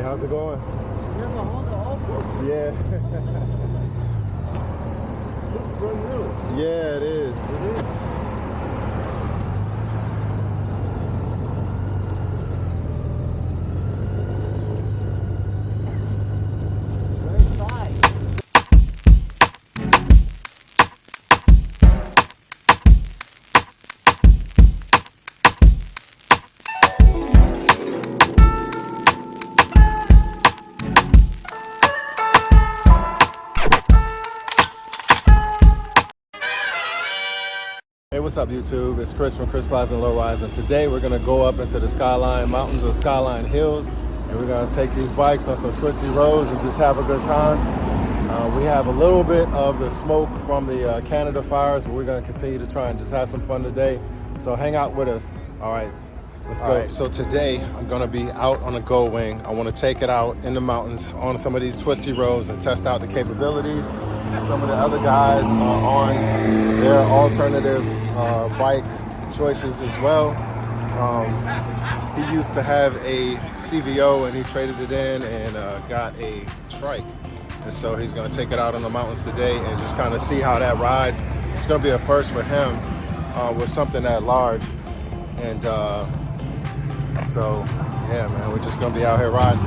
how's it going? You have a Honda also? Yeah. Looks brand new. Yeah, it is. It is. Hey, what's up, YouTube? It's Chris from Chris Glides and Low Rise, and today we're gonna go up into the Skyline Mountains or Skyline Hills, and we're gonna take these bikes on some twisty roads and just have a good time. We have a little bit of the smoke from the Canada fires, but we're gonna continue to try and just have some fun today. So hang out with us. All right, let's go. All right, so today I'm gonna be out on a Goldwing. I wanna take it out in the mountains on some of these twisty roads and test out the capabilities. Some of the other guys are on their alternative bike choices as well. He used to have a CVO and he traded it in and got a trike. And so he's gonna take it out on the mountains today and just kind of see how that rides. It's gonna be a first for him with something that large. And so, yeah, man, we're just gonna be out here riding.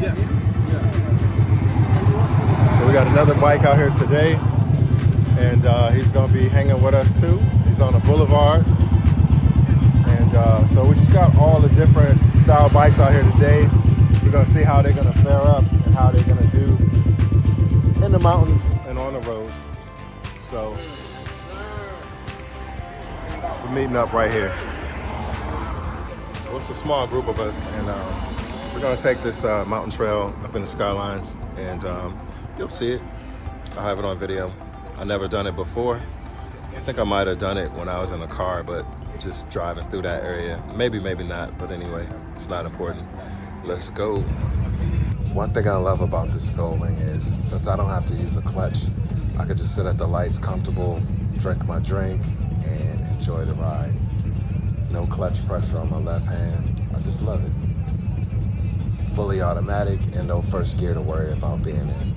Yes. So we got another bike out here today, and he's gonna be hanging with us too. He's on a boulevard, and so we just got all the different style bikes out here today. We're gonna see how they're gonna fare up and how they're gonna do in the mountains and on the roads. So we're meeting up right here. So it's a small group of us, and we're gonna take this mountain trail up in the Skylines, and you'll see it. I'll have it on video. I've never done it before. I think I might have done it when I was in a car, but just driving through that area. Maybe, maybe not, but anyway, it's not important. Let's go. One thing I love about this Goldwing is, since I don't have to use a clutch, I could just sit at the lights comfortable, drink my drink, and enjoy the ride. No clutch pressure on my left hand. I just love it. Fully automatic and no first gear to worry about being in.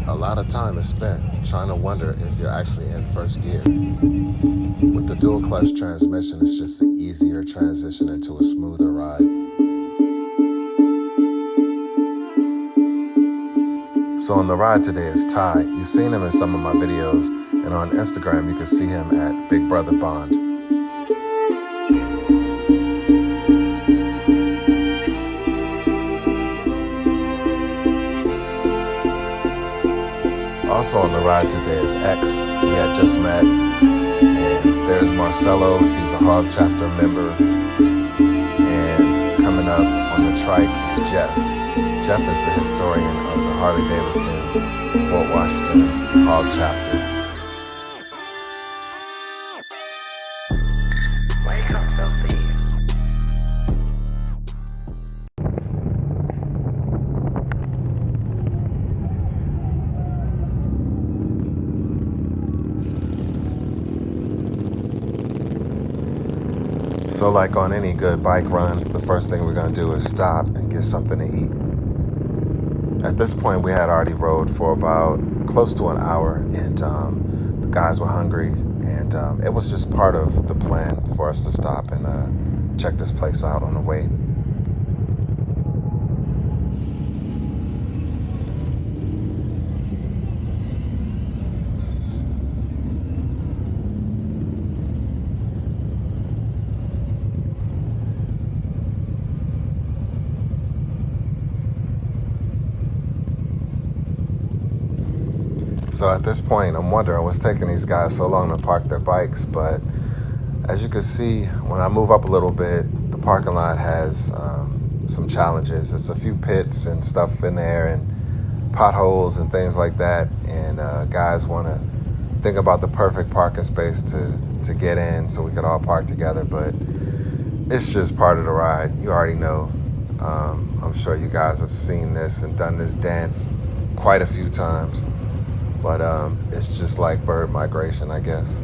A lot of time is spent trying to wonder if you're actually in first gear. With the dual clutch transmission, it's just an easier transition into a smoother ride. So on the ride today is Ty. You've seen him in some of my videos, and on Instagram you can see him at Big Brother Bond. Also on the ride today is X, we had just met, and there's Marcelo, he's a H.O.G chapter member, and coming up on the trike is Jeff. Jeff is the historian of the Harley-Davidson Fort Washington H.O.G chapter. Wake up, filthy. So like on any good bike run, the first thing we're gonna do is stop and get something to eat. At this point, we had already rode for about close to an hour, and the guys were hungry, and it was just part of the plan for us to stop and check this place out on the way. So at this point, I'm wondering what's taking these guys so long to park their bikes. But as you can see, when I move up a little bit, the parking lot has some challenges. It's a few pits and stuff in there and potholes and things like that. And guys want to think about the perfect parking space to get in so we could all park together. But it's just part of the ride. You already know. I'm sure you guys have seen this and done this dance quite a few times. But it's just like bird migration, I guess.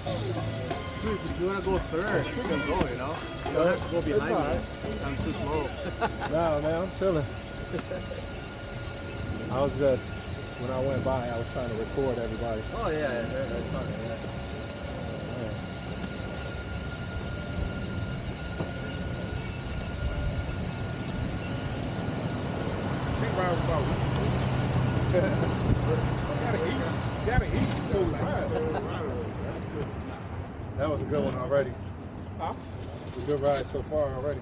Dude, if you want to go third, you can go, you know? You don't have to go behind me. I'm too slow. No, man, I'm chilling. I was just, when I went by, I was trying to record everybody. Oh, yeah, that's fine, yeah. That was a good one already. Huh? It's a good ride so far already.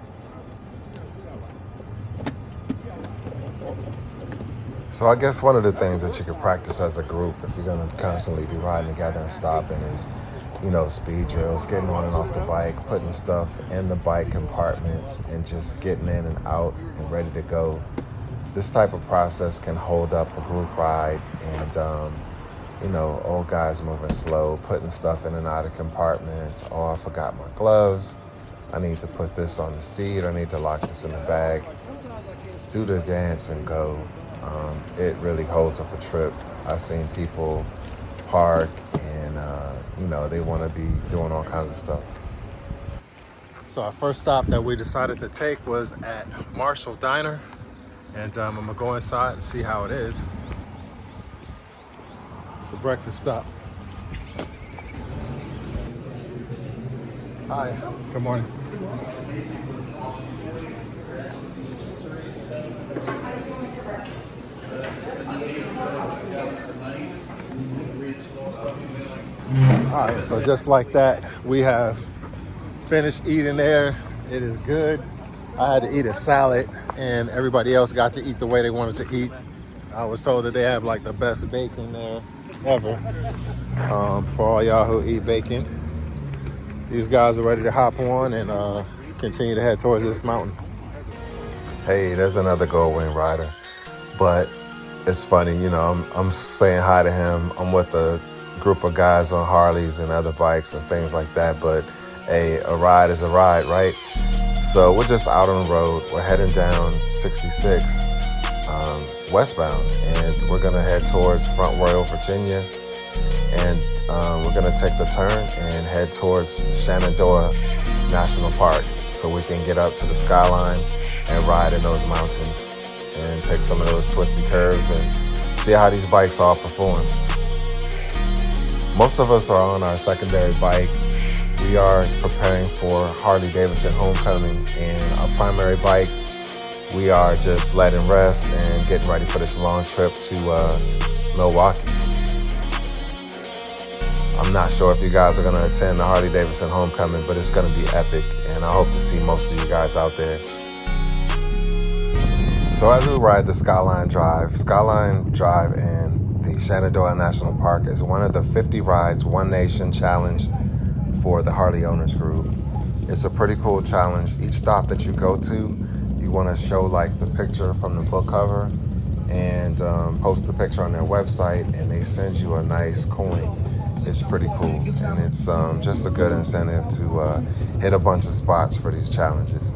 So I guess one of the things that you can practice as a group, if you're going to constantly be riding together and stopping, is, you know, speed drills, getting on and off the bike, putting stuff in the bike compartments, and just getting in and out and ready to go. This type of process can hold up a group ride, and you know, old guys moving slow, putting stuff in and out of compartments. Oh, I forgot my gloves. I need to put this on the seat. I need to lock this in the bag. Do the dance and go. It really holds up a trip. I've seen people park and, you know, they want to be doing all kinds of stuff. So our first stop that we decided to take was at Marshall Diner. And I'm gonna go inside and see how it is. It's the breakfast stop. Hi, good morning. All right, so just like that, we have finished eating there. It is good. I had to eat a salad, and everybody else got to eat the way they wanted to eat. I was told that they have like the best bacon there ever. For all y'all who eat bacon, these guys are ready to hop on and continue to head towards this mountain. Hey, there's another Goldwing rider, but it's funny, you know, I'm saying hi to him. I'm with a group of guys on Harleys and other bikes and things like that, but hey, a ride is a ride, right? So we're just out on the road. We're heading down 66 westbound, and we're gonna head towards Front Royal, Virginia, and we're gonna take the turn and head towards Shenandoah National Park so we can get up to the Skyline and ride in those mountains and take some of those twisty curves and see how these bikes all perform. Most of us are on our secondary bike. We are preparing for Harley-Davidson homecoming, and our primary bikes, we are just letting rest and getting ready for this long trip to Milwaukee. I'm not sure if you guys are going to attend the Harley-Davidson homecoming, but it's going to be epic, and I hope to see most of you guys out there. So as we ride the Skyline Drive in the Shenandoah National Park is one of the 50 Rides One Nation Challenge for the Harley Owners Group. It's a pretty cool challenge. Each stop that you go to, you want to show like the picture from the book cover and post the picture on their website, and they send you a nice coin. It's pretty cool, and it's just a good incentive to hit a bunch of spots for these challenges.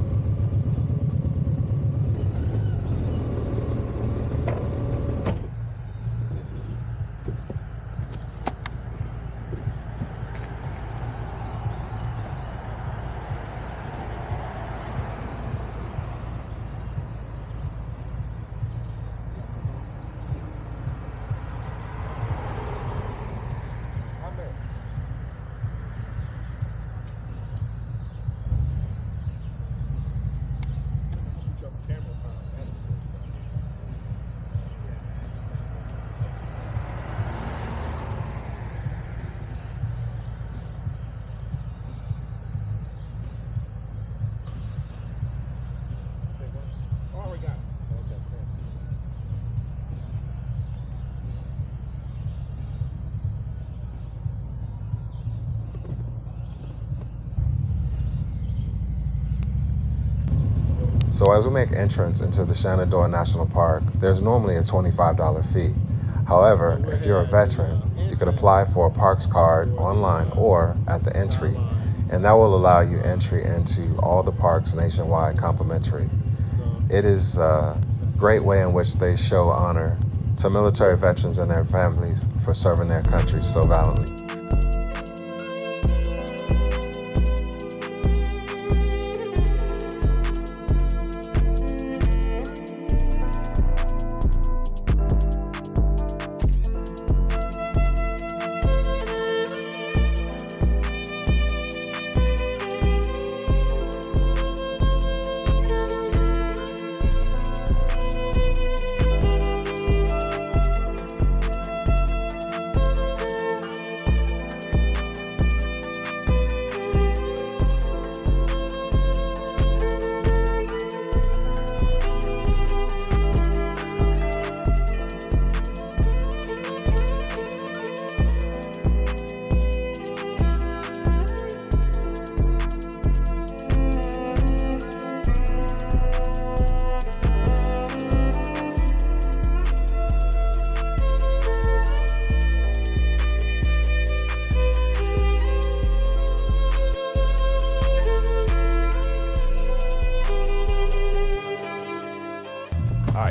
So as we make entrance into the Shenandoah National Park, there's normally a $25 fee. However, if you're a veteran, you could apply for a Parks card online or at the entry, and that will allow you entry into all the parks nationwide complimentary. It is a great way in which they show honor to military veterans and their families for serving their country so valiantly.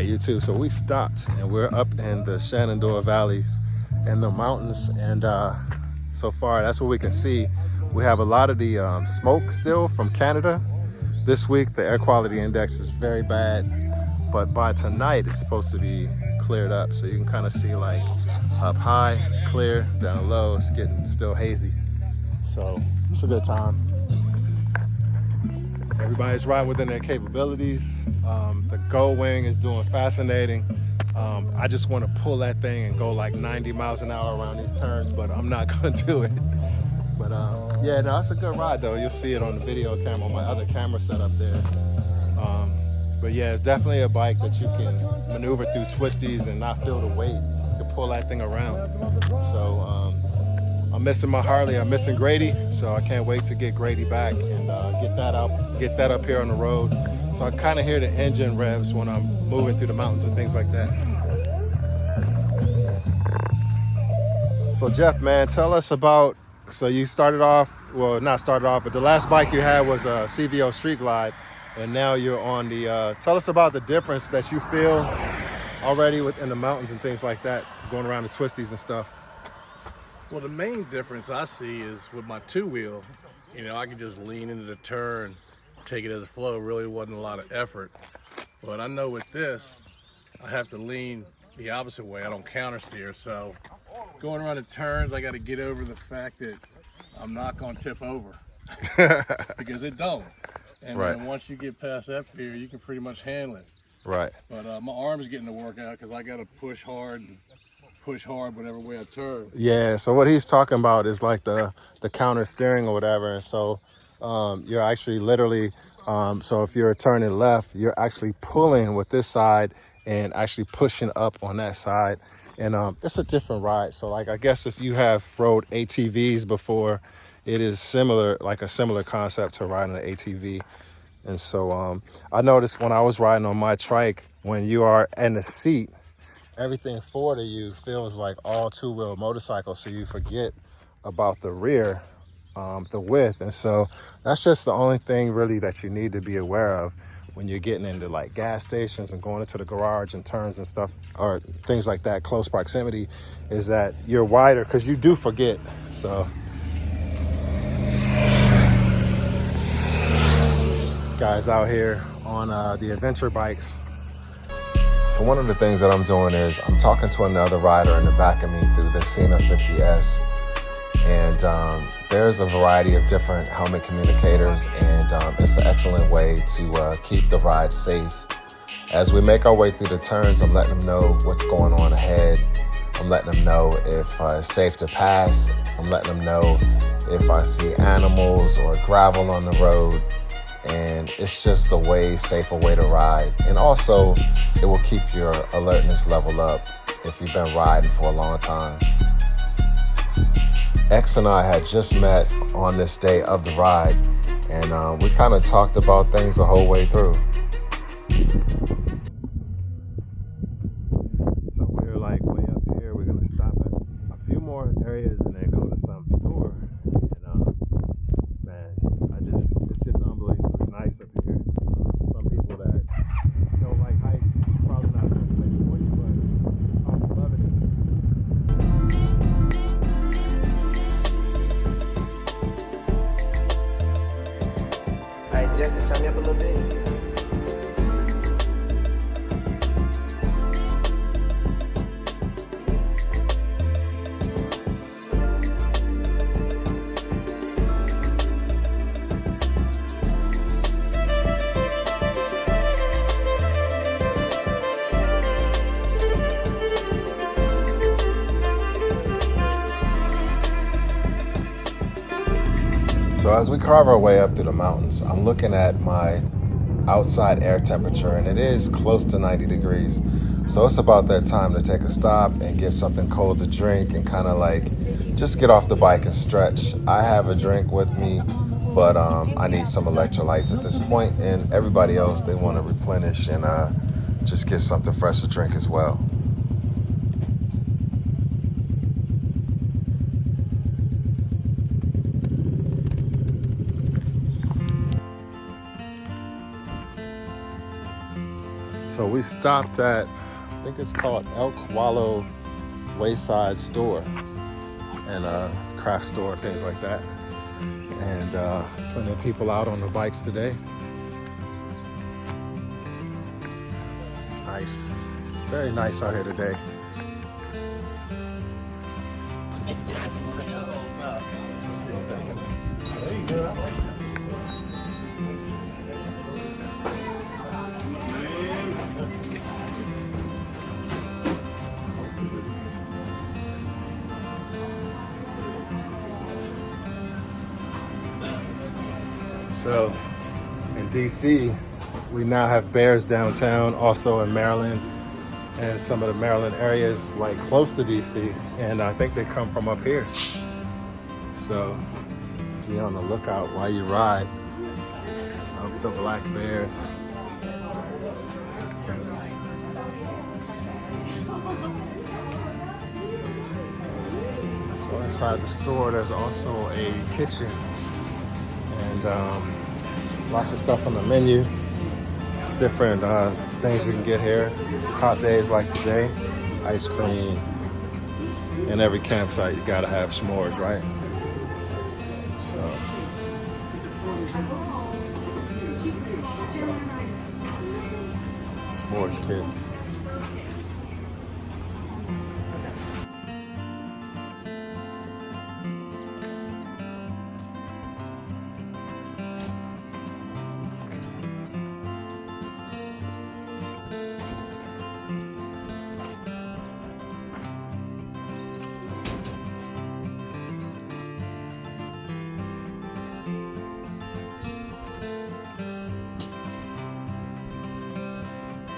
you too. So we stopped and we're up in the Shenandoah Valley and the mountains, and so far that's what we can see. We have a lot of the smoke still from Canada. This week the air quality index is very bad, but by tonight it's supposed to be cleared up, so you can kind of see like up high it's clear, down low it's getting still hazy. So it's a good time. Everybody's riding within their capabilities. The Goldwing is doing fascinating. I just want to pull that thing and go like 90 miles an hour around these turns, but I'm not going to do it. But yeah, no, it's a good ride though. You'll see it on the video camera, on my other camera set up there. But yeah, it's definitely a bike that you can maneuver through twisties and not feel the weight. You can pull that thing around. So I'm missing my Harley, I'm missing Grady, so I can't wait to get Grady back and get that up here on the road. So I kind of hear the engine revs when I'm moving through the mountains and things like that. So Jeff, man, tell us about, so you started off, well, not started off, but the last bike you had was a CVO Street Glide, and now you're on the, tell us about the difference that you feel already within the mountains and things like that, going around the twisties and stuff. Well, the main difference I see is with my two-wheel, you know, I can just lean into the turn, take it as a flow, really wasn't a lot of effort. But I know with this, I have to lean the opposite way, I don't counter steer, so going around the turns, I got to get over the fact that I'm not going to tip over, because it don't. And right. then once you get past that fear, you can pretty much handle it. Right. But my arm's getting to work out because I got to push hard whatever way I turn. Yeah, so what he's talking about is like the counter steering or whatever. And so you're actually literally, so if you're turning left, you're actually pulling with this side and actually pushing up on that side. And it's a different ride. So like, I guess if you have rode ATVs before, it is similar, like a similar concept to riding an ATV. And so I noticed when I was riding on my trike, when you are in the seat, everything forward of you feels like all two-wheel motorcycles, so you forget about the rear, the width. And so that's just the only thing really that you need to be aware of when you're getting into like gas stations and going into the garage and turns and stuff, or things like that, close proximity, is that you're wider, because you do forget. So guys out here on the adventure bikes. So one of the things that I'm doing is I'm talking to another rider in the back of me through the Cena 50S. And there's a variety of different helmet communicators, and it's an excellent way to keep the ride safe. As we make our way through the turns, I'm letting them know what's going on ahead. I'm letting them know if it's safe to pass. I'm letting them know if I see animals or gravel on the road. And it's just a way safer way to ride. And also, it will keep your alertness level up if you've been riding for a long time. X and I had just met on this day of the ride, and we kind of talked about things the whole way through. So we're like way up here. We're gonna stop at a few more areas and then go to some store. And man, it's just unbelievable. It's nice up here. Some people that don't like heights, probably not a good place for you, but I'm loving it. Alright, Justin, turn me up a little bit. So as we carve our way up through the mountains, I'm looking at my outside air temperature, and it is close to 90 degrees. So it's about that time to take a stop and get something cold to drink and kind of like just get off the bike and stretch. I have a drink with me, but I need some electrolytes at this point, and everybody else, they want to replenish and just get something fresh to drink as well. So we stopped at, I think it's called Elk Wallow Wayside store and a craft store, things like that. And plenty of people out on the bikes today. Nice, very nice out here today. So in DC, we now have bears downtown, also in Maryland and some of the Maryland areas like close to DC. And I think they come from up here. So be on the lookout while you ride of the black bears. So inside the store, there's also a kitchen and lots of stuff on the menu. Different things you can get here. Hot days like today, ice cream. In every campsite, you gotta have s'mores, right? So. S'mores kit.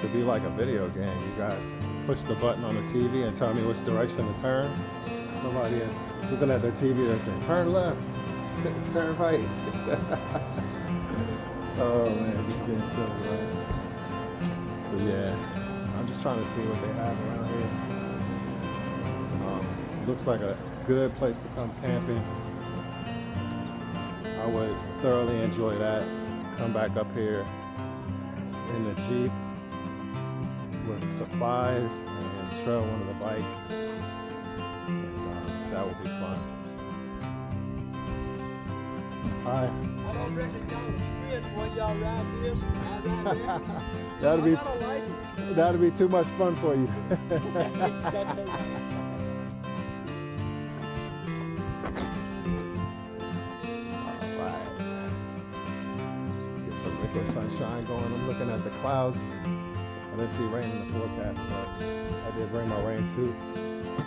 To be like a video game, you guys push the button on the TV and tell me which direction to turn. Somebody is looking at their TV, they're saying, turn left, turn right. Oh man, just being silly, right? But yeah, I'm just trying to see what they have around here. Looks like a good place to come camping. I would thoroughly enjoy that. Come back up here in the Jeep with supplies and trail one of the bikes, and that would be fun. Hi. I don't reckon y'all spit when y'all ride this. I ride this. That'd be too much fun for you. Alright. Get some liquid sunshine going. I'm looking at the clouds. I didn't see rain in the forecast, but I did bring my rain suit,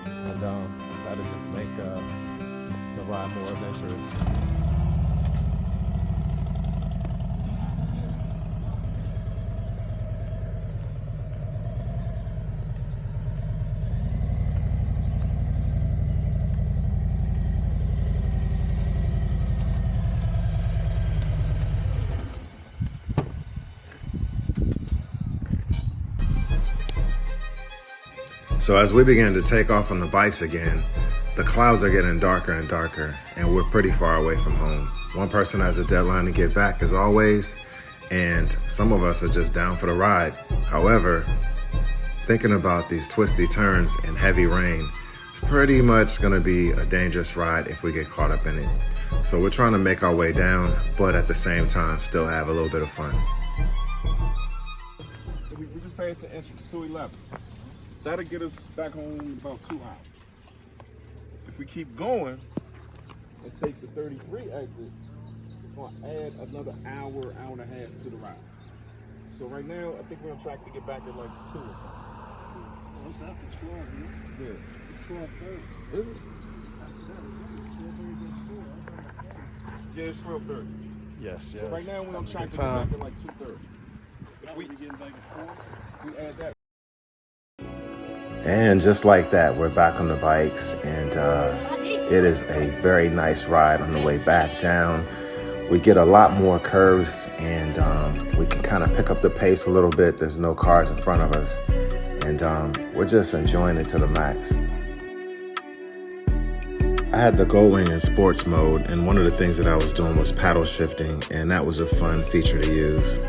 and that'll just make the ride more adventurous. So as we begin to take off on the bikes again, the clouds are getting darker and darker, and we're pretty far away from home. One person has a deadline to get back as always, and some of us are just down for the ride. However, thinking about these twisty turns and heavy rain, it's pretty much gonna be a dangerous ride if we get caught up in it. So we're trying to make our way down, but at the same time, still have a little bit of fun. We just passed the entrance, 211. That'll get us back home in about 2 hours. If we keep going and take the 33 exit, it's going to add another hour, hour and a half to the ride. So right now, I think we're on track to get back at like 2 or something. Oh, it's after 12, man. Yeah. It's 12:30. Is it? Yeah, it's 12:30. Yes, yes. So right now, we're on track to get back at like 2:30. If we getting back at 4, we add that. And just like that, we're back on the bikes, and it is a very nice ride on the way back down. We get a lot more curves, and we can kind of pick up the pace a little bit. There's no cars in front of us, and we're just enjoying it to the max. I had the Goldwing in sports mode, and one of the things that I was doing was paddle shifting, and that was a fun feature to use.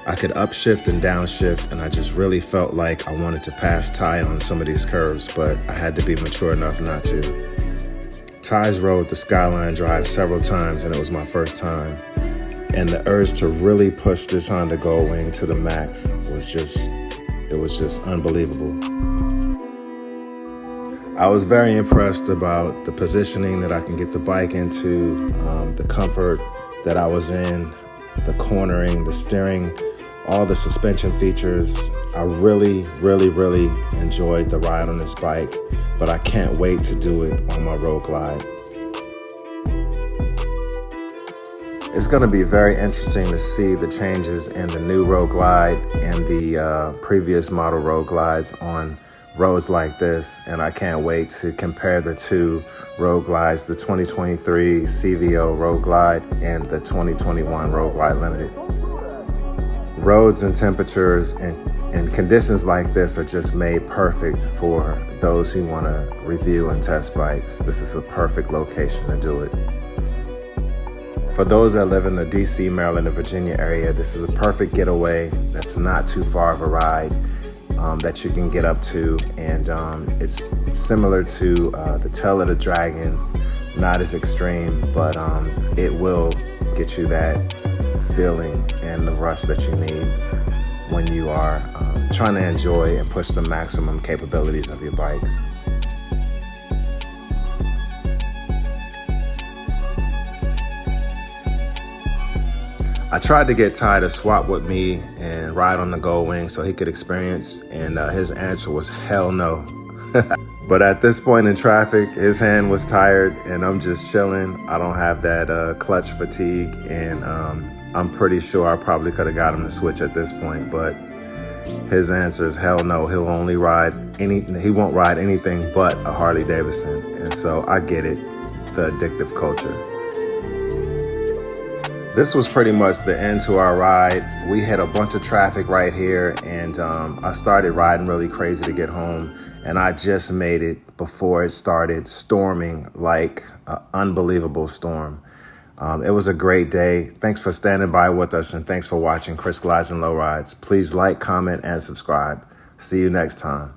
I could upshift and downshift, and I just really felt like I wanted to pass Ty on some of these curves, but I had to be mature enough not to. Ty's rode the Skyline Drive several times, and it was my first time. And the urge to really push this Honda Goldwing to the max was just unbelievable. I was very impressed about the positioning that I can get the bike into, the comfort that I was in, the cornering, the steering, all the suspension features. I really enjoyed the ride on this bike, but I can't wait to do it on my Road Glide. It's going to be very interesting to see the changes in the new Road Glide and the previous model Road Glides on roads like this, and I can't wait to compare the two Road Glides, the 2023 CVO Road Glide and the 2021 Road Glide Limited. Roads and temperatures and conditions like this are just made perfect for those who want to review and test bikes. This is a perfect location to do it. For those that live in the DC, Maryland, and Virginia area, this is a perfect getaway that's not too far of a ride that you can get up to. And it's similar to the Tail of the Dragon, not as extreme, but it will get you that feeling and the rush that you need when you are trying to enjoy and push the maximum capabilities of your bikes. I tried to get Ty to swap with me and ride on the Goldwing so he could experience, and his answer was hell no. But at this point in traffic, his hand was tired and I'm just chilling. I don't have that clutch fatigue, and I'm pretty sure I probably could have got him to switch at this point, but his answer is hell no. He won't ride anything but a Harley-Davidson. And so I get it, the addictive culture. This was pretty much the end to our ride. We had a bunch of traffic right here, and I started riding really crazy to get home, and I just made it before it started storming, like an unbelievable storm. It was a great day. Thanks for standing by with us, and thanks for watching Chris Glides and Low Rides. Please like, comment, and subscribe. See you next time.